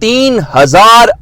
3000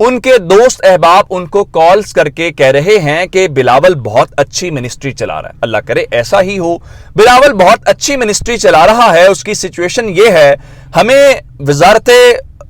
ان کے دوست احباب ان کو کالز کر کے کہہ رہے ہیں کہ بلاول بہت اچھی منسٹری چلا رہا ہے. اللہ کرے ایسا ہی ہو. بلاول بہت اچھی منسٹری چلا رہا ہے. اس کی سچویشن یہ ہے, ہمیں وزارت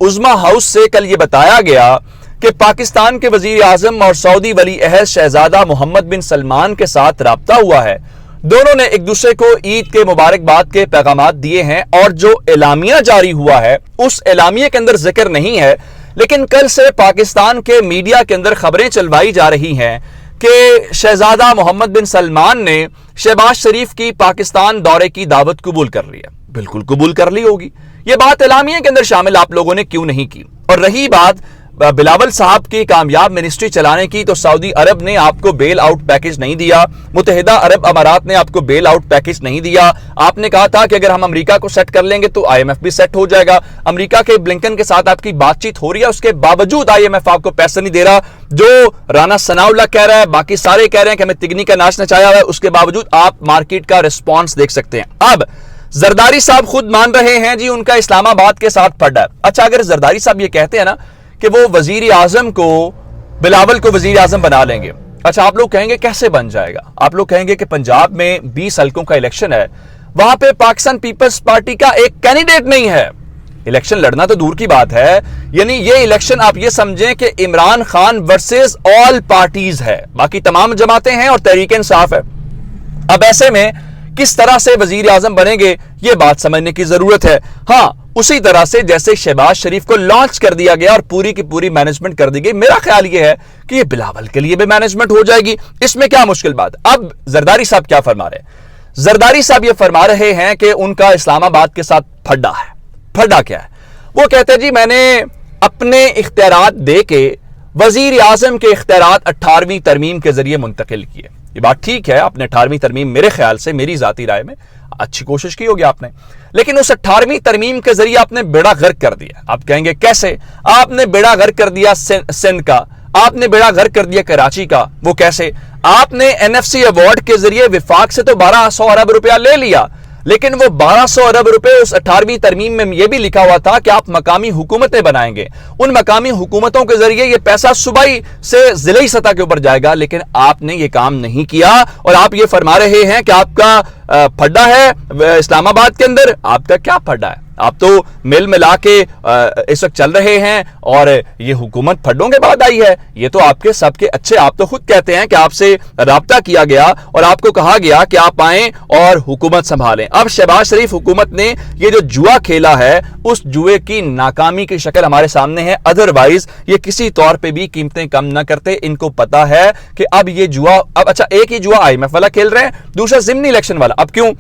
عظمیٰ ہاؤس سے کل یہ بتایا گیا کہ پاکستان کے وزیر اعظم اور سعودی ولی عہد شہزادہ محمد بن سلمان کے ساتھ رابطہ ہوا ہے. دونوں نے ایک دوسرے کو عید کے مبارکباد کے پیغامات دیے ہیں, اور جو اعلامیہ جاری ہوا ہے اس اعلامیہ کے اندر ذکر نہیں ہے, لیکن کل سے پاکستان کے میڈیا کے اندر خبریں چلوائی جا رہی ہیں کہ شہزادہ محمد بن سلمان نے شہباز شریف کی پاکستان دورے کی دعوت قبول کر لی ہے. بالکل قبول کر لی ہوگی, یہ بات اعلامیہ کے اندر شامل آپ لوگوں نے کیوں نہیں کی؟ اور رہی بات بلاول صاحب کی کامیاب منسٹری چلانے کی, تو سعودی عرب نے آپ کو بیل آؤٹ پیکج نہیں دیا, متحدہ عرب امارات نے آپ کو بیل آؤٹ پیکج نہیں دیا. آپ نے کہا تھا کہ اگر ہم امریکہ کو سیٹ کر لیں گے تو آئی ایم ایف بھی سیٹ ہو جائے گا. امریکہ کے بلنکن کے ساتھ آپ کی بات چیت ہو رہی ہے, اس کے باوجود آئی ایم ایف آپ کو پیسے نہیں دے رہا. جو رانا ثناءاللہ کہہ رہا ہے, باقی سارے کہہ رہے ہیں کہ ہمیں تگنی کا ناچ نچایا ہوا ہے, اس کے باوجود آپ مارکیٹ کا رسپانس دیکھ سکتے ہیں. اب زرداری صاحب خود مان رہے ہیں جی ان کا اسلام آباد کے ساتھ پڑا ہے. اچھا, اگر زرداری صاحب یہ کہتے ہیں نا کہ وہ وزیر اعظم کو, بلاول کو وزیر اعظم بنا لیں گے, اچھا آپ لوگ کہیں گے کیسے بن جائے گا؟ آپ لوگ کہیں گے کہ پنجاب میں 20 حلقوں کا الیکشن ہے, وہاں پہ پاکستان پیپلز پارٹی کا ایک کینڈیڈیٹ نہیں ہے. الیکشن لڑنا تو دور کی بات ہے, یعنی یہ الیکشن آپ یہ سمجھیں کہ Imran Khan versus all parties ہے, باقی تمام جماعتیں ہیں اور تحریک انصاف ہے. اب ایسے میں کس طرح سے وزیر اعظم بنیں گے یہ بات سمجھنے کی ضرورت ہے. ہاں, اسی طرح سے جیسے شہباز شریف کو لانچ کر دیا گیا اور پوری کی پوری مینجمنٹ کر دی گئی, میرا خیال یہ ہے کہ یہ بلاول کے لیے بھی مینجمنٹ ہو جائے گی. اس میں کیا مشکل بات؟ اب زرداری صاحب کیا فرما رہے ہیں؟ زرداری صاحب یہ فرما رہے ہیں کہ ان کا اسلام آباد کے ساتھ پھڈا ہے. پھڈا کیا ہے؟ وہ کہتے ہیں جی میں نے اپنے اختیارات دے کے وزیر اعظم کے اختیارات 18ویں ترمیم کے ذریعے منتقل کیے. یہ بات ٹھیک ہے, اپنے 18ویں ترمیم میرے خیال سے, میری ذاتی رائے میں اچھی کوشش کی ہوگی آپ نے, لیکن اس 18ویں ترمیم کے ذریعے آپ نے بیڑا غرق کر دیا. آپ کہیں گے کیسے؟ آپ نے بیڑا غرق کر دیا سندھ کا, آپ نے بیڑا غرق کر دیا کراچی کا. وہ کیسے؟ آپ نے این ایف سی ایوارڈ کے ذریعے وفاق سے تو 1200 ارب روپیہ لے لیا, لیکن وہ 1200 ارب روپے اس 18ویں ترمیم میں یہ بھی لکھا ہوا تھا کہ آپ مقامی حکومتیں بنائیں گے, ان مقامی حکومتوں کے ذریعے یہ پیسہ صوبائی سے ضلعی سطح کے اوپر جائے گا, لیکن آپ نے یہ کام نہیں کیا. اور آپ یہ فرما رہے ہیں کہ آپ کا پھڈا ہے اسلام آباد کے اندر. آپ کا کیا پھڈا ہے؟ آپ تو مل ملا کے اس وقت چل رہے ہیں, اور یہ حکومت پھڈوں کے بعد آئی ہے. یہ تو آپ کے سب کے اچھے, آپ تو خود کہتے ہیں کہ آپ سے رابطہ کیا گیا اور آپ کو کہا گیا کہ آپ آئیں اور حکومت سنبھالیں. اب شہباز شریف حکومت نے یہ جو جوا کھیلا ہے, اس جوئے کی ناکامی کی شکل ہمارے سامنے ہے. ادروائز یہ کسی طور پہ بھی قیمتیں کم نہ کرتے. ان کو پتا ہے کہ اب یہ جوا, اب اچھا ایک ہی جوا آئی ایم ایف والا کھیل رہے ہیں, دوسرا ضمنی الیکشن والا. اب کیوں؟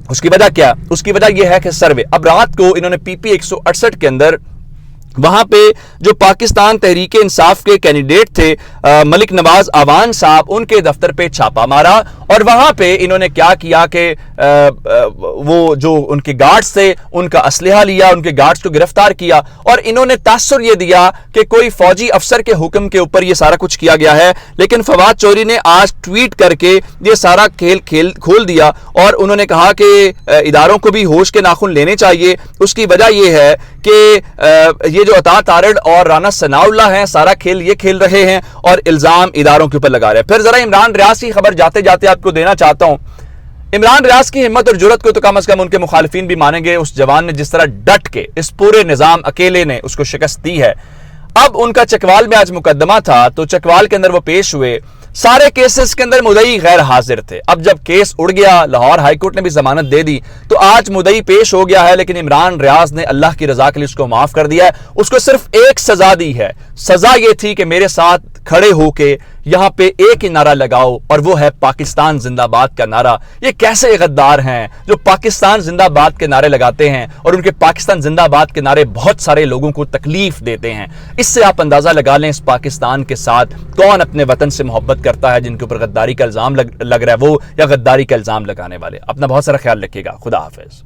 اس کی وجہ کیا؟ اس کی وجہ یہ ہے کہ سروے, اب رات کو انہوں نے پی پی 168 کے اندر وہاں پہ جو پاکستان تحریک انصاف کے کینڈیڈیٹ تھے ملک نواز آوان صاحب, ان کے دفتر پہ چھاپا مارا, اور وہاں پہ انہوں نے کیا کیا کہ وہ جو ان کے گارڈز تھے ان کا اسلحہ لیا, ان کے گارڈز کو گرفتار کیا, اور انہوں نے تاثر یہ دیا کہ کوئی فوجی افسر کے حکم کے اوپر یہ سارا کچھ کیا گیا ہے. لیکن فواد چوہدری نے آج ٹویٹ کر کے یہ سارا کھیل کھول دیا, اور انہوں نے کہا کہ اداروں کو بھی ہوش کے ناخن لینے چاہیے. اس کی وجہ یہ ہے کہ یہ جو عطا تارڑ اور رانا ثناءاللہ ہیں, سارا کھیل یہ کھیل رہے ہیں اور الزام اداروں کے اوپر لگا رہے ہیں. پھر ذرا عمران ریاض کی خبر جاتے جاتے آپ کو دینا چاہتا ہوں. عمران ریاض کی ہمت اور جرأت کو تو کم از کم ان کے مخالفین بھی مانیں گے. اس جوان نے جس طرح ڈٹ کے اس پورے نظام اکیلے نے اس کو شکست دی ہے. اب ان کا چکوال میں آج مقدمہ تھا, تو چکوال کے اندر وہ پیش ہوئے. سارے کیسز کے اندر مدعی غیر حاضر تھے. اب جب کیس اڑ گیا, لاہور ہائی کورٹ نے بھی ضمانت دے دی, تو آج مدعی پیش ہو گیا ہے, لیکن عمران ریاض نے اللہ کی رضا کے لیے اس کو معاف کر دیا ہے. اس کو صرف ایک سزا دی ہے. سزا یہ تھی کہ میرے ساتھ کھڑے ہو کے یہاں پہ ایک ہی نعرہ لگاؤ, اور وہ ہے پاکستان زندہ باد کا نعرہ. یہ کیسے غدار ہیں جو پاکستان زندہ باد کے نعرے لگاتے ہیں, اور ان کے پاکستان زندہ باد کے نعرے بہت سارے لوگوں کو تکلیف دیتے ہیں. اس سے آپ اندازہ لگا لیں اس پاکستان کے ساتھ کون اپنے وطن سے محبت کرتا ہے, جن کے اوپر غداری کا الزام لگ رہا ہے وہ, یا غداری کا الزام لگانے والے. اپنا بہت سارا خیال رکھیے گا. خدا حافظ.